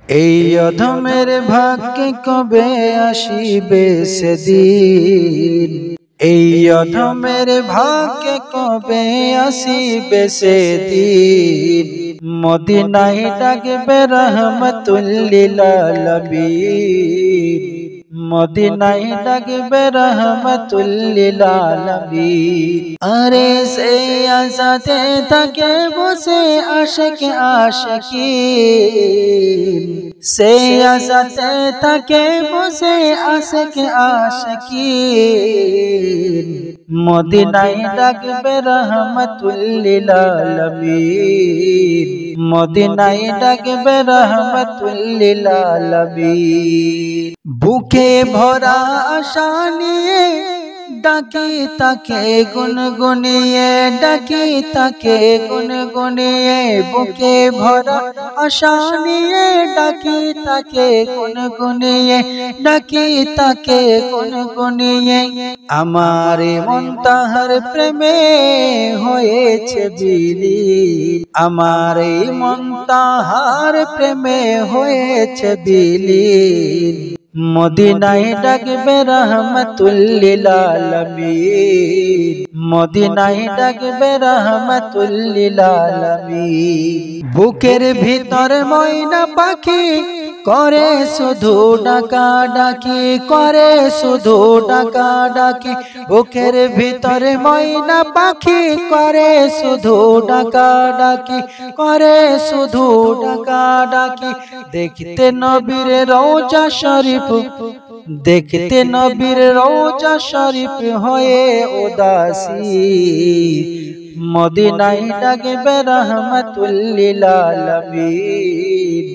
এই অধমের ভাগ্যে কবে আসিবে সেদিন, এই অধমের ভাগ্যে কবে আসিবে সেদিন, মদিনায় ডাকবে রহমতুল লিল আলামিন, মদিনায় ডাকবে রহমতুল লিল আলামিন। আরে সেই আশাতে থাকে বসে আশিক আশিকিন, সেই আশাতে থাকে বসে আশিক আশিকিন, মদিনায় ডাকবে রহমতুল লিল আলামিন, মদিনায় ডাকবে রহমতুল লিল আলামিন। বুকে ভরা আশা নিয়ে ডাকি তাকে গুনগুনিয়ে, ডাকি তাকে গুনগুনিয়ে, বুকে ভরা আশা নিয়ে ডাকি তাকে গুনগুনিয়ে, ডাকি তাকে গুনগুনিয়ে। আমার মন তাহার প্রেমে হয়েছে বিলীন, আমার মন তাহার প্রেমে হয়েছে বিলীন, মদিনায় ডাকবে রহমতুল লিল আলামিন, মদিনায় ডাকবে রহমতুল লিল আলামিন। বুকের ভিতর ময়না পাখি করে শুধু ডাকা ডাকি, করে শুধু ডাকা ডাকি, বুকের ভিতর ময়না পাখি করে শুধু ডাকা ডাকি, করে শুধু ডাকা ডাকি। দেখতে নবীর রওজা শরীফ, দেখতে নবীর রওজা শরীফ হয়ে উদাসী, মদিনায় ডাকবে রহমতুল লিল আলামিন,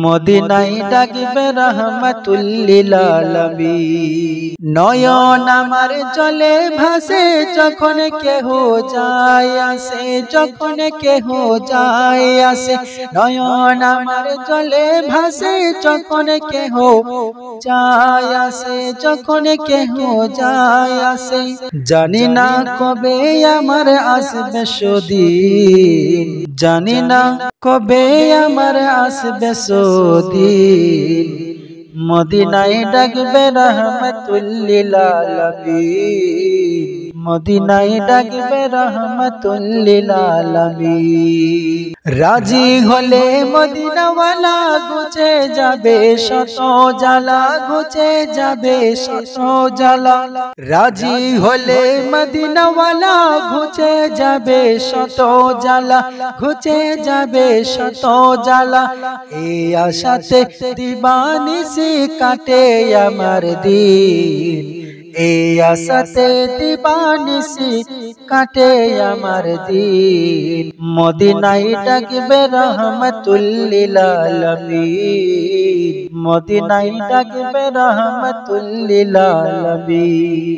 মদিনায় ডাকবে রহমতুল লিল আলামিন। নয়ন আমার জলে ভাসে যখন কেহ যায় আসে, যখন কেহ যায় আসে, নয়ন আমার জলে ভাসে যখন কেহ যায় আসে, যখন কেহ যায় আসে। জানি না কবে আমার আসবে সেদিন, জানি না কবে আমার আসবে সেদিন, মদিনায় ডাকবে রহমতুল লিল আলামিন, মদিনায় ডাকবে রহমতুল লিল আলামিন। রাজি হলে মদিনাওয়ালা ঘুচে যাবে শত জ্বালা, ঘুচে যাবে শত জ্বালা। রাজি হলে মদিনাওয়ালা ঘুচে যাবে শত জ্বালা, ঘুচে যাবে শত জ্বালা। এই আশাতে দিবানিশি কাটে আমার দিন, এই আশাতে দিবানিশি কাটে আমার দিন, মদিনায় ডাকবে রহমতুল লিল আলামিন, মদিনায় ডাকবে রহমতুল লিল আলামিন।